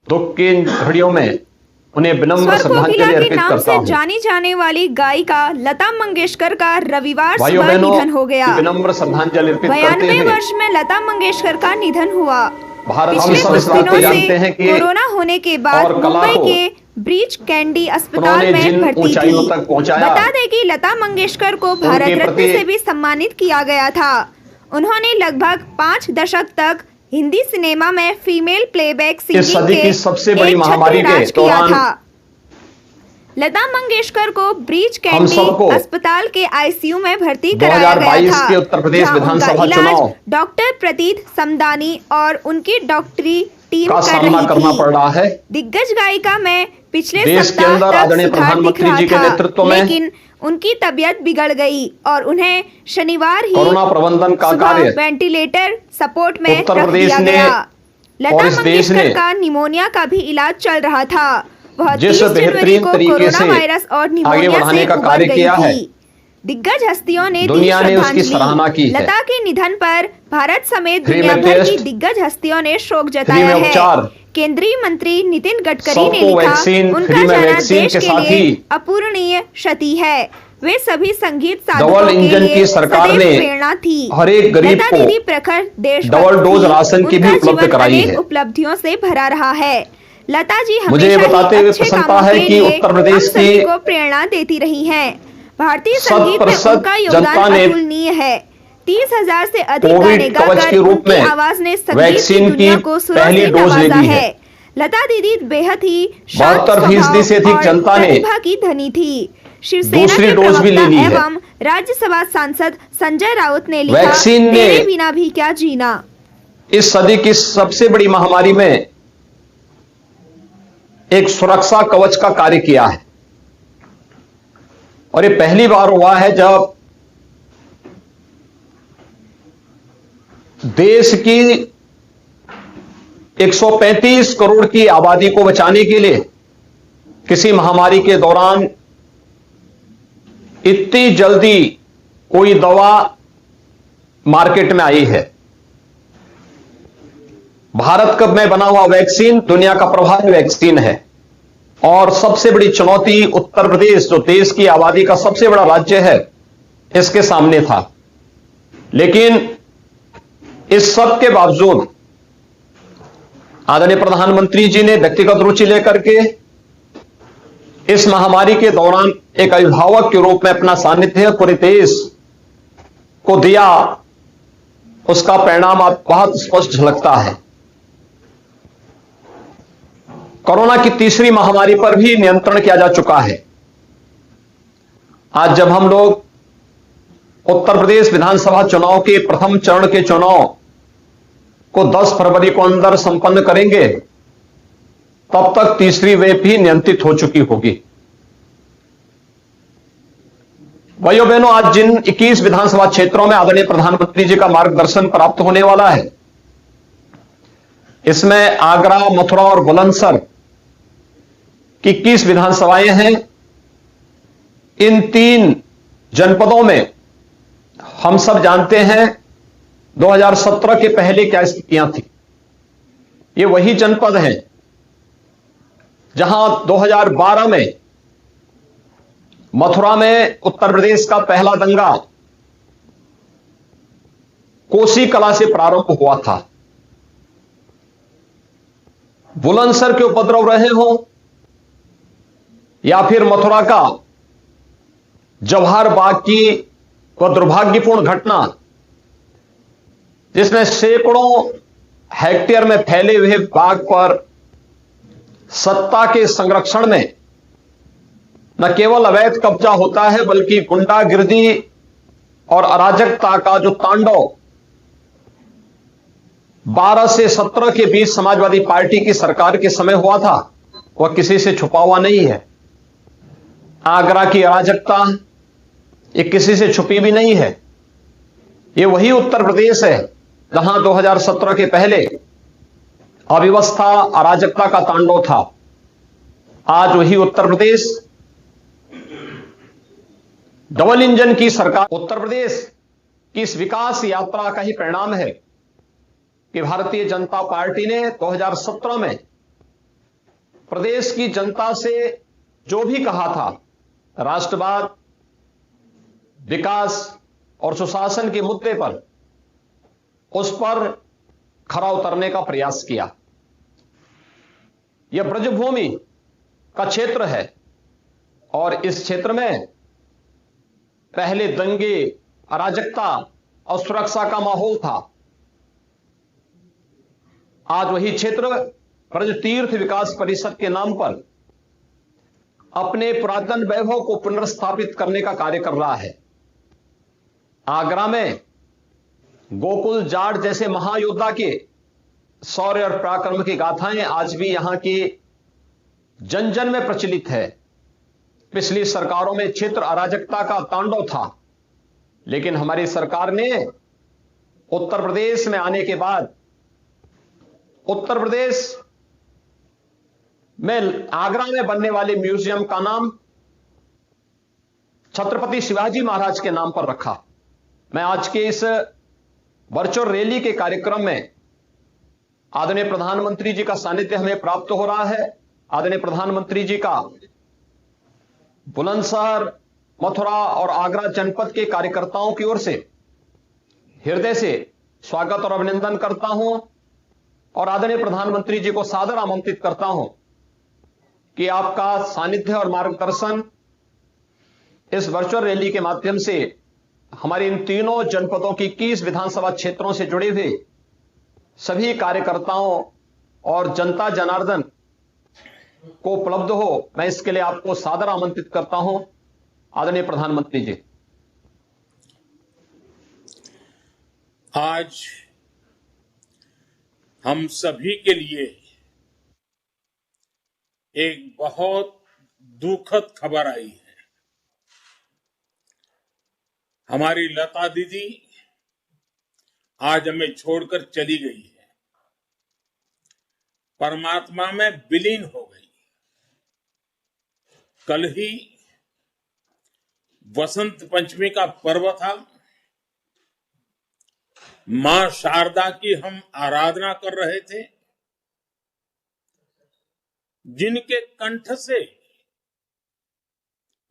दुख की इन घड़ियों में उन्हें विनम्र स्वर कोकिला श्रद्धांजलि के अर्पित नाम करता से हूँ। जानी जाने वाली गायिका लता मंगेशकर का रविवार भाइयों सुबह बहनों, निधन हो गया। विनम्र श्रद्धांजलि अर्पित करते 92 हुए वर्ष में लता मंगेशकर का निधन हुआ। भारत हम पिछले सब कुछ इस बात दिनों को से जानते हैं कि कोरोना होने के बाद और कला मुंबई को के ब्रीच कैंडी अस्पताल उन्होंने में जिन भर्ती ऊंचाइयों थी। तक पहुंचाया, बता दें कि लता मंगेशकर को भारत उनके रत्न प्रति से भी सम्मानित किया गया था। उन्होंने लगभग 5 दशक तक हिंदी सिनेमा में फीमेल प्लेबैक इस सिंगिंग सदी के की सबसे बड़ी एक महामारी के छत्रराज किया दौरान था। लता मंगेशकर को ब्रीच हम कैंडी सबको अस्पताल के आईसीयू में भर्ती कराया गया 2022 था, के उत्तर प्रदेश जहां विधानसभा उनका इलाज चुनाव डॉक्टर प्रतीत समदानी और उनकी डॉक्टरी टीम का कर सामना रही करना थी। पड़ रहा है। दिग्गज गायिका में पिछले देश के सप्ताह अंदर तक आदरणीय सुधार दिख प्रधानमंत्री रहा जी के था, नेतृत्व में लेकिन उनकी तबीयत बिगड़ गई और उन्हें शनिवार ही कोरोना प्रबंधन का सुबह कार्य वेंटिलेटर सपोर्ट में उत्तर रख प्रदेश दिया ने गया। और लता इस देश मंगेशकर ने का निमोनिया का भी इलाज चल रहा था। वह 30 जिस जनवरी बेहतरीन को तरीके कोरोना से वायरस और आगे निमोनिया बढ़ाने से का उबर कार्य गई किया है, थी। दिग्गज हस्तियों ने दी दुनिया ने उसकी श्रद्धांजलि। सराहना की है। लता के निधन पर भारत समेत फ्री दुनिया में भर की टेस्ट, दिग्गज हस्तियों ने शोक फ्री जताया में है। उपचार, केंद्रीय मंत्री नितिन गडकरी ने सबको लिखा, वैक्सीन, उनका फ्री में जाना वैक्सीन देश के के साथ लिए ही अपूरणीय क्षति है। वे सभी संगीत डबल साधकों के इंजन लिए की सरकार सदैव ने प्रेरणा थी। हर एक गरीब लता को दीदी प्रखर देशभक्त डबल डोज थी। राशन की भी उनका उपलब्ध जीवन कराई अनेक है। उपलब्धियों से भरा रहा है। लता जी मुझे हमेशा ये बताते ही हुए अच्छे प्रसन्नता कामों है के कि लिए उत्तर हम प्रदेश सभी की को प्रेरणा देती रही हैं। भारतीय संगीत में 100% उनका योगदान जनता ने अतुलनीय है। 30,000 से अधिक कोविड गाने कवच गाकर के रूप उनकी में आवाज ने संगीत की वैक्सीन दुनिया की को सुरों पहली से डोज ले नवाजा ली है। है। लता दीदी बेहद ही शांत 72% से अधिक स्वभाव जनता और ने प्रतिभा की धनी थी। शिवसेना दूसरी के डोज भी ले प्रवक्ता ली है। एवं राज्यसभा सांसद संजय राउत ने लिखा, वैक्सीन ने तेरे बिना भी क्या जीना। इस सदी की सबसे बड़ी महामारी में एक सुरक्षा कवच का कार्य किया है और ये पहली बार हुआ है जब देश की 135 करोड़ की आबादी को बचाने के लिए किसी महामारी के दौरान इतनी जल्दी कोई दवा मार्केट में आई है। भारत में बना हुआ वैक्सीन दुनिया का प्रभावी वैक्सीन है और सबसे बड़ी चुनौती उत्तर प्रदेश, जो देश की आबादी का सबसे बड़ा राज्य है, इसके सामने था। लेकिन इस सब के बावजूद आदरणीय प्रधानमंत्री जी ने व्यक्तिगत रुचि लेकर के इस महामारी के दौरान एक अभिभावक के रूप में अपना सानिध्य पूरे देश को दिया। उसका परिणाम अब बहुत स्पष्ट झलकता है। कोरोना की तीसरी महामारी पर भी नियंत्रण किया जा चुका है। आज जब हम लोग उत्तर प्रदेश विधानसभा चुनाव के प्रथम चरण के चुनाव को 10 फरवरी को अंदर संपन्न करेंगे, तब तक तीसरी वेव भी नियंत्रित हो चुकी होगी। भाइयों बहनों, आज जिन 21 विधानसभा क्षेत्रों में आदरणीय प्रधानमंत्री जी का मार्गदर्शन प्राप्त होने वाला है, इसमें आगरा, मथुरा और बुलंदशहर की 21 विधानसभाएं हैं। इन 3 जनपदों में हम सब जानते हैं 2017 के पहले क्या स्थितियां थी। ये वही जनपद हैं जहां 2012 में मथुरा में उत्तर प्रदेश का पहला दंगा कोसी कला से प्रारंभ हुआ था। बुलंदशहर के उपद्रव रहे हो या फिर मथुरा का जवाहर बाग की वह दुर्भाग्यपूर्ण घटना, जिसमें सैकड़ों हेक्टेयर में फैले हुए बाग पर सत्ता के संरक्षण में न केवल अवैध कब्जा होता है, बल्कि गुंडागिर्दी और अराजकता का जो तांडव 12 से 17 के बीच समाजवादी पार्टी की सरकार के समय हुआ था, वह किसी से छुपा हुआ नहीं है। आगरा की अराजकता ये किसी से छुपी भी नहीं है। ये वही उत्तर प्रदेश है जहां 2017 के पहले अव्यवस्था, अराजकता का तांडव था। आज वही उत्तर प्रदेश डबल इंजन की सरकार। उत्तर प्रदेश की इस विकास यात्रा का ही परिणाम है कि भारतीय जनता पार्टी ने 2017 में प्रदेश की जनता से जो भी कहा था, राष्ट्रवाद, विकास और सुशासन के मुद्दे पर, उस पर खरा उतरने का प्रयास किया। यह ब्रजभूमि का क्षेत्र है और इस क्षेत्र में पहले दंगे, अराजकता और सुरक्षा का माहौल था। आज वही क्षेत्र ब्रज तीर्थ विकास परिषद के नाम पर अपने पुरातन वैभव को पुनर्स्थापित करने का कार्य कर रहा है। आगरा में गोकुल जाट जैसे महायोद्धा के शौर्य और पराक्रम की गाथाएं आज भी यहां के जन जन में प्रचलित है। पिछली सरकारों में क्षेत्र अराजकता का तांडव था, लेकिन हमारी सरकार ने उत्तर प्रदेश में आने के बाद उत्तर प्रदेश में आगरा में बनने वाले म्यूजियम का नाम छत्रपति शिवाजी महाराज के नाम पर रखा। मैं आज के इस वर्चुअल रैली के कार्यक्रम में आदरणीय प्रधानमंत्री जी का सानिध्य हमें प्राप्त हो रहा है। आदरणीय प्रधानमंत्री जी का बुलंदशहर, मथुरा और आगरा जनपद के कार्यकर्ताओं की ओर से हृदय से स्वागत और अभिनंदन करता हूं और आदरणीय प्रधानमंत्री जी को सादर आमंत्रित करता हूं कि आपका सानिध्य और मार्गदर्शन इस वर्चुअल रैली के माध्यम से हमारे इन तीनों जनपदों की 21 विधानसभा क्षेत्रों से जुड़े हुए सभी कार्यकर्ताओं और जनता जनार्दन को उपलब्ध हो, मैं इसके लिए आपको सादर आमंत्रित करता हूं। आदरणीय प्रधानमंत्री जी, आज हम सभी के लिए एक बहुत दुखद खबर आई है। हमारी लता दीदी आज हमें छोड़कर चली गई है, परमात्मा में विलीन हो गई। कल ही वसंत पंचमी का पर्व था। मां शारदा की हम आराधना कर रहे थे, जिनके कंठ से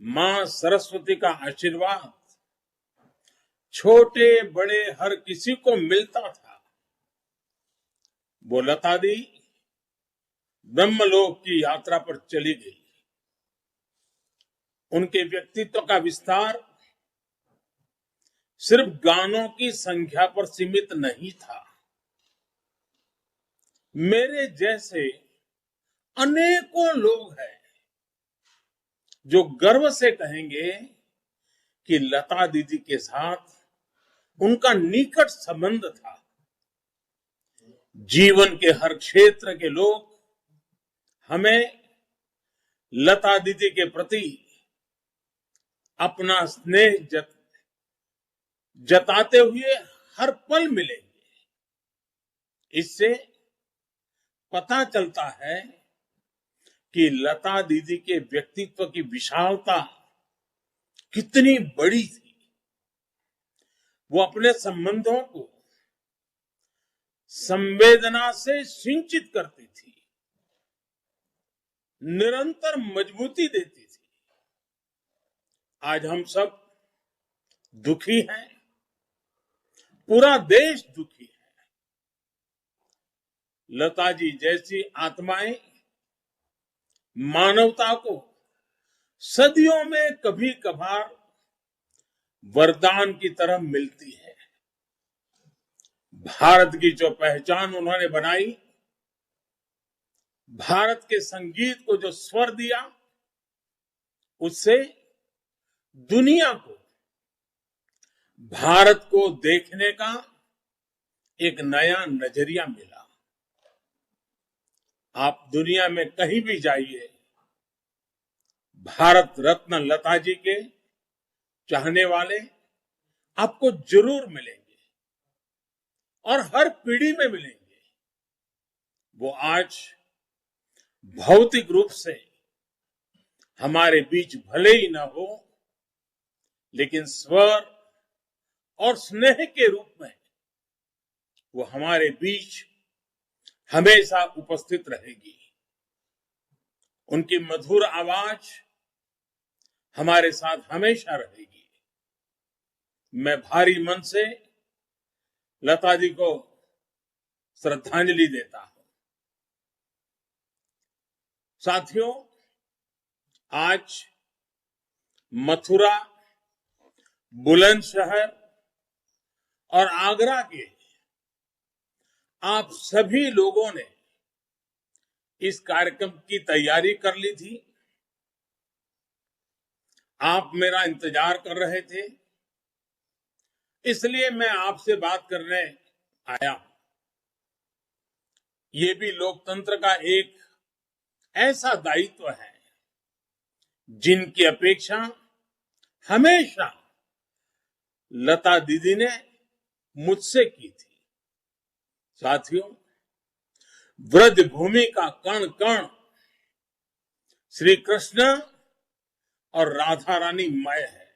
मां सरस्वती का आशीर्वाद छोटे बड़े हर किसी को मिलता था। वो लता दी ब्रह्मलोक की यात्रा पर चली गई। उनके व्यक्तित्व का विस्तार सिर्फ गानों की संख्या पर सीमित नहीं था। मेरे जैसे अनेकों लोग हैं जो गर्व से कहेंगे कि लता दीदी के साथ उनका निकट संबंध था। जीवन के हर क्षेत्र के लोग हमें लता दीदी के प्रति अपना स्नेह जताते हुए हर पल मिलेंगे। इससे पता चलता है कि लता दीदी के व्यक्तित्व की विशालता कितनी बड़ी थी। वो अपने संबंधों को संवेदना से सिंचित करती थी, निरंतर मजबूती देती थी। आज हम सब दुखी हैं, पूरा देश दुखी है। लता जी जैसी आत्माएं मानवता को सदियों में कभी कभार वरदान की तरह मिलती है। भारत की जो पहचान उन्होंने बनाई, भारत के संगीत को जो स्वर दिया, उससे दुनिया को भारत को देखने का एक नया नजरिया मिला। आप दुनिया में कहीं भी जाइए, भारत रत्न लता जी के चाहने वाले आपको जरूर मिलेंगे और हर पीढ़ी में मिलेंगे। वो आज भौतिक रूप से हमारे बीच भले ही न हो, लेकिन स्वर और स्नेह के रूप में वो हमारे बीच हमेशा उपस्थित रहेगी। उनकी मधुर आवाज हमारे साथ हमेशा रहेगी। मैं भारी मन से लता जी को श्रद्धांजलि देता हूं। साथियों, आज मथुरा, बुलंदशहर और आगरा के आप सभी लोगों ने इस कार्यक्रम की तैयारी कर ली थी। आप मेरा इंतजार कर रहे थे, इसलिए मैं आपसे बात करने आया हूं। ये भी लोकतंत्र का एक ऐसा दायित्व है जिनकी अपेक्षा हमेशा लता दीदी ने मुझसे की थी। साथियों, ब्रज भूमि का कण कण श्री कृष्ण और राधा रानी मय है।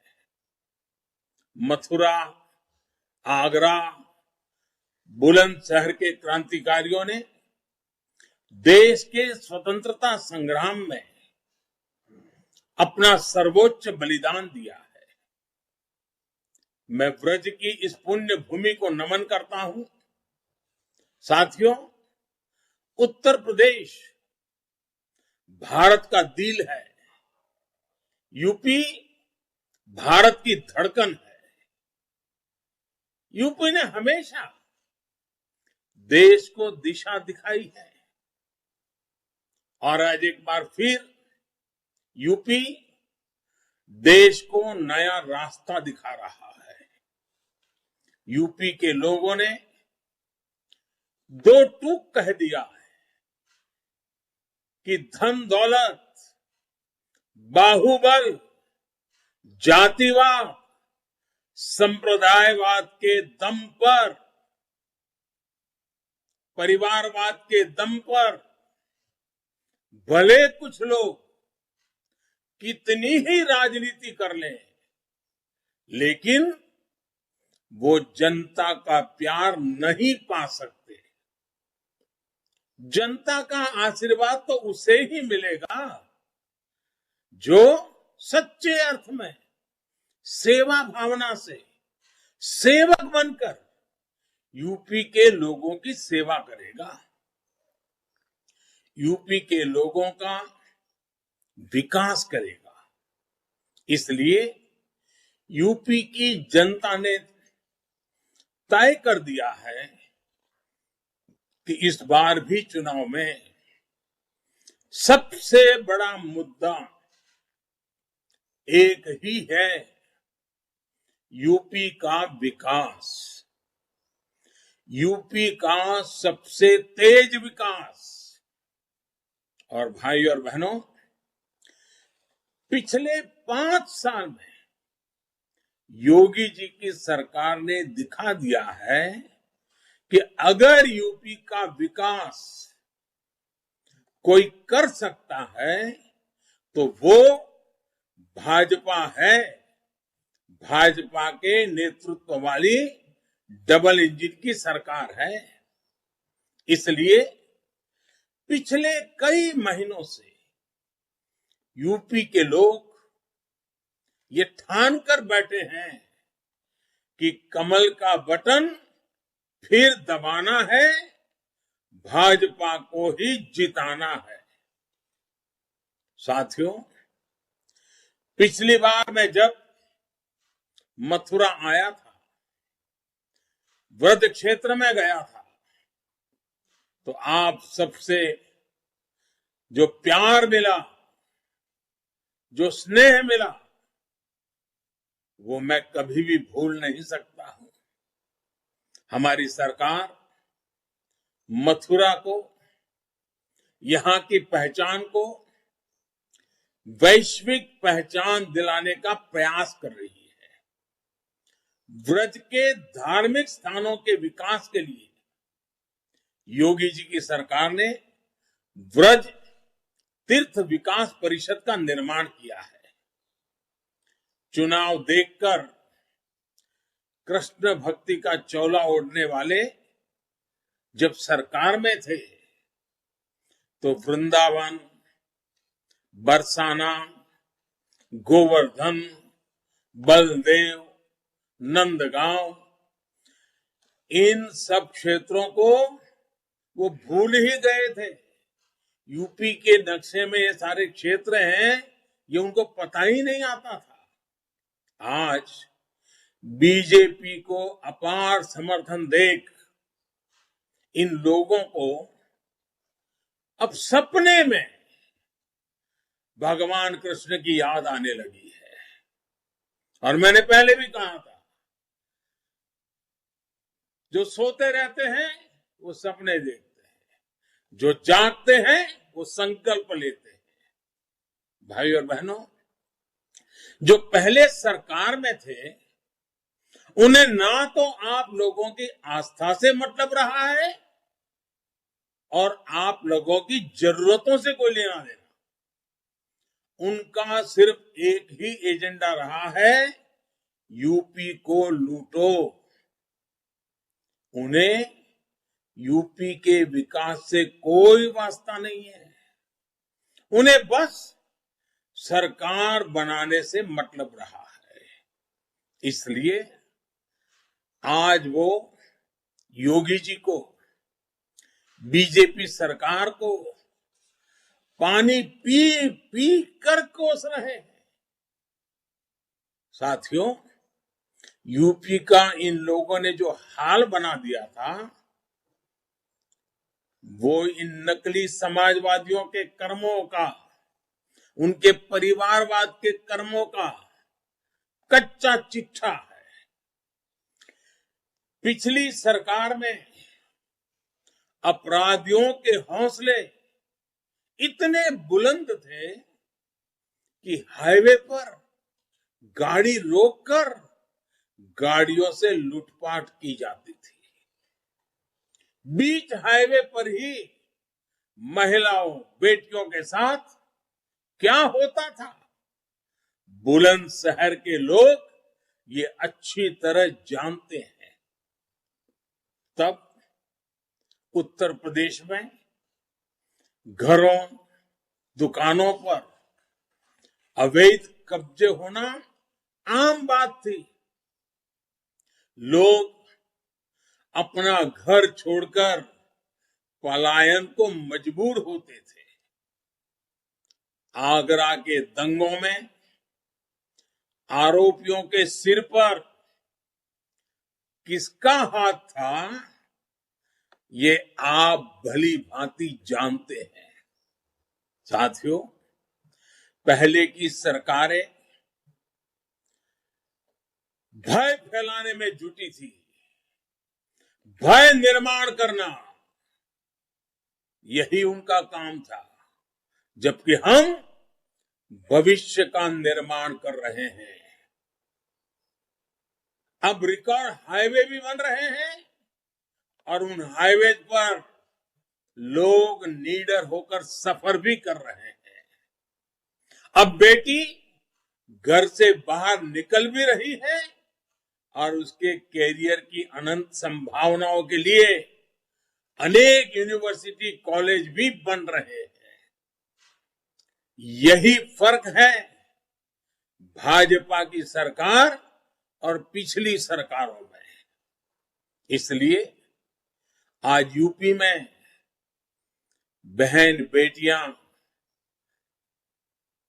मथुरा, आगरा, बुलंदशहर के क्रांतिकारियों ने देश के स्वतंत्रता संग्राम में अपना सर्वोच्च बलिदान दिया है। मैं ब्रज की इस पुण्य भूमि को नमन करता हूं। साथियों, उत्तर प्रदेश भारत का दिल है। यूपी भारत की धड़कन है। यूपी ने हमेशा देश को दिशा दिखाई है और आज एक बार फिर यूपी देश को नया रास्ता दिखा रहा है। यूपी के लोगों ने दो टूक कह दिया है कि धन दौलत, बाहुबल, जातिवाद, संप्रदायवाद के दम पर, परिवारवाद के दम पर भले कुछ लोग कितनी ही राजनीति कर लें, लेकिन वो जनता का प्यार नहीं पा सकते। जनता का आशीर्वाद तो उसे ही मिलेगा जो सच्चे अर्थ में सेवा भावना से सेवक बनकर यूपी के लोगों की सेवा करेगा। यूपी के लोगों का विकास करेगा। इसलिए यूपी की जनता ने तय कर दिया है कि इस बार भी चुनाव में सबसे बड़ा मुद्दा एक ही है, यूपी का विकास। यूपी का सबसे तेज विकास। और भाई और बहनों, पिछले 5 साल में योगी जी की सरकार ने दिखा दिया है कि अगर यूपी का विकास कोई कर सकता है तो वो भाजपा है। भाजपा के नेतृत्व वाली डबल इंजन की सरकार है। इसलिए पिछले कई महीनों से यूपी के लोग ये ठान कर बैठे हैं कि कमल का बटन फिर दबाना है, भाजपा को ही जिताना है। साथियों, पिछली बार मैं जब मथुरा आया था, व्रज क्षेत्र में गया था, तो आप सबसे जो प्यार मिला, जो स्नेह मिला, वो मैं कभी भी भूल नहीं सकता हूं। हमारी सरकार मथुरा को, यहां की पहचान को वैश्विक पहचान दिलाने का प्रयास कर रही है। व्रज के धार्मिक स्थानों के विकास के लिए योगी जी की सरकार ने व्रज तीर्थ विकास परिषद का निर्माण किया है। चुनाव देखकर कृष्ण भक्ति का चोला ओढ़ने वाले जब सरकार में थे तो वृंदावन, बरसाना, गोवर्धन, बलदेव, नंदगांव, इन सब क्षेत्रों को वो भूल ही गए थे। यूपी के नक्शे में ये सारे क्षेत्र हैं, ये उनको पता ही नहीं आता था। आज बीजेपी को अपार समर्थन देख इन लोगों को अब सपने में भगवान कृष्ण की याद आने लगी है। और मैंने पहले भी कहा था, जो सोते रहते हैं वो सपने देखते हैं, जो जागते हैं वो संकल्प लेते हैं। भाई और बहनों, जो पहले सरकार में थे उन्हें ना तो आप लोगों की आस्था से मतलब रहा है और आप लोगों की जरूरतों से कोई लेना देना। उनका सिर्फ एक ही एजेंडा रहा है, यूपी को लूटो। उन्हें यूपी के विकास से कोई वास्ता नहीं है। उन्हें बस सरकार बनाने से मतलब रहा है। इसलिए आज वो योगी जी को, बीजेपी सरकार को पानी पी पी कर कोस रहे हैं। साथियों, यूपी का इन लोगों ने जो हाल बना दिया था, वो इन नकली समाजवादियों के कर्मों का, उनके परिवारवाद के कर्मों का कच्चा चिट्ठा है। पिछली सरकार में अपराधियों के हौसले इतने बुलंद थे कि हाईवे पर गाड़ी रोककर गाड़ियों से लूटपाट की जाती थी। बीच हाईवे पर ही महिलाओं, बेटियों के साथ क्या होता था, बुलंदशहर के लोग ये अच्छी तरह जानते हैं। तब उत्तर प्रदेश में घरों, दुकानों पर अवैध कब्जे होना आम बात थी। लोग अपना घर छोड़कर पलायन को मजबूर होते थे। आगरा के दंगों में आरोपियों के सिर पर किसका हाथ था, ये आप भली भांति जानते हैं। साथियों, पहले की सरकारें भय फैलाने में जुटी थी, भय निर्माण करना, यही उनका काम था। जबकि हम भविष्य का निर्माण कर रहे हैं। अब रिकॉर्ड हाईवे भी बन रहे हैं और उन हाईवे पर लोग निडर होकर सफर भी कर रहे हैं। अब बेटी घर से बाहर निकल भी रही है और उसके कैरियर की अनंत संभावनाओं के लिए अनेक यूनिवर्सिटी, कॉलेज भी बन रहे हैं। यही फर्क है भाजपा की सरकार और पिछली सरकारों में। इसलिए आज यूपी में बहन बेटियां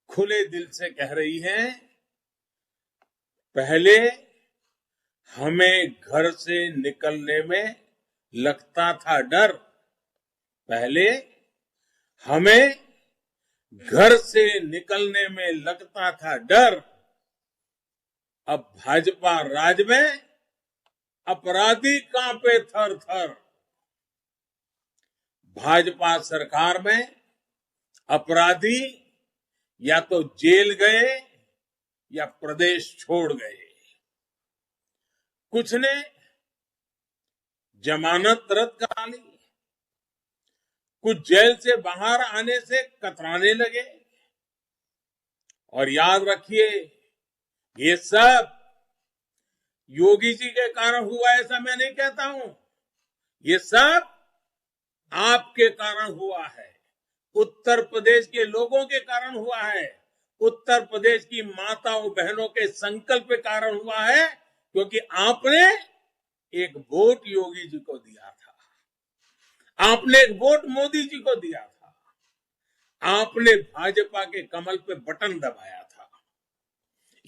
खुले दिल से कह रही हैं, पहले हमें घर से निकलने में लगता था डर, पहले हमें घर से निकलने में लगता था डर, अब भाजपा राज में अपराधी कांपे थर थर। भाजपा सरकार में अपराधी या तो जेल गए या प्रदेश छोड़ गए। कुछ ने जमानत रद्द करा ली, कुछ जेल से बाहर आने से कतराने लगे। और याद रखिए, ये सब योगी जी के कारण हुआ, ऐसा मैं नहीं कहता हूं। ये सब आपके कारण हुआ है। उत्तर प्रदेश के लोगों के कारण हुआ है, उत्तर प्रदेश की माताओं बहनों के संकल्प के कारण हुआ है, क्योंकि आपने एक वोट योगी जी को दिया था, आपने एक वोट मोदी जी को दिया था, आपने भाजपा के कमल पे बटन दबाया था।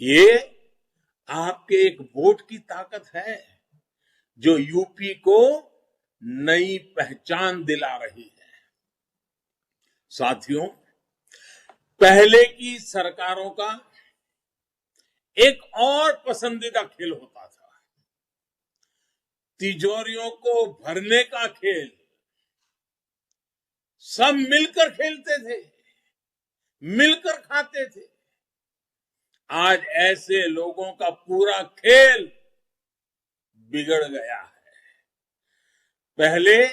ये आपके एक वोट की ताकत है जो यूपी को नई पहचान दिला रही है। साथियों, पहले की सरकारों का एक और पसंदीदा खेल होता था, तिजोरियों को भरने का खेल। सब मिलकर खेलते थे, मिलकर खाते थे। आज ऐसे लोगों का पूरा खेल बिगड़ गया है। पहले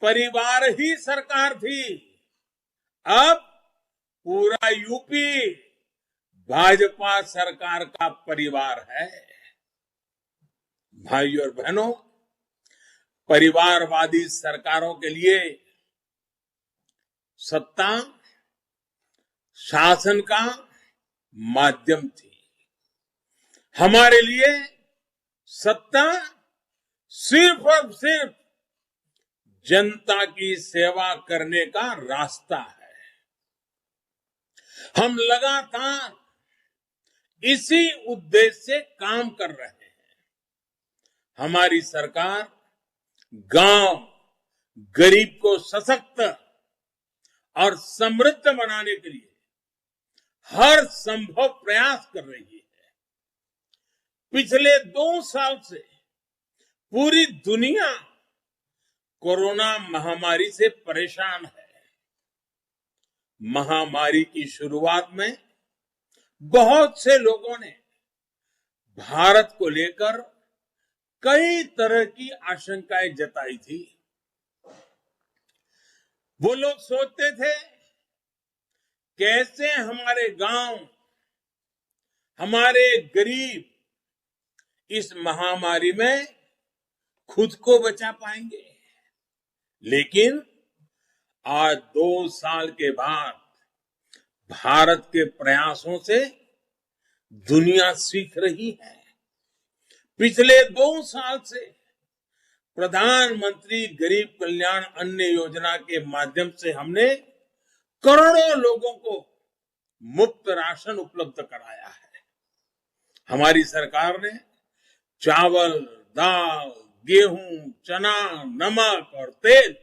परिवार ही सरकार थी, अब पूरा यूपी भाजपा सरकार का परिवार है। भाइयों और बहनों, परिवारवादी सरकारों के लिए सत्ता शासन का माध्यम थी। हमारे लिए सत्ता सिर्फ और सिर्फ जनता की सेवा करने का रास्ता है। हम लगातार इसी उद्देश्य से काम कर रहे हैं। हमारी सरकार गांव, गरीब को सशक्त और समृद्ध बनाने के लिए हर संभव प्रयास कर रही है। पिछले 2 साल से पूरी दुनिया कोरोना महामारी से परेशान है। महामारी की शुरुआत में बहुत से लोगों ने भारत को लेकर कई तरह की आशंकाएं जताई थी। वो लोग सोचते थे कैसे हमारे गांव, हमारे गरीब इस महामारी में खुद को बचा पाएंगे। लेकिन आज 2 साल के बाद भारत के प्रयासों से दुनिया सीख रही है। पिछले 2 साल से प्रधानमंत्री गरीब कल्याण अन्न योजना के माध्यम से हमने करोड़ों लोगों को मुफ्त राशन उपलब्ध कराया है। हमारी सरकार ने चावल, दाल, गेहूं, चना, नमक और तेल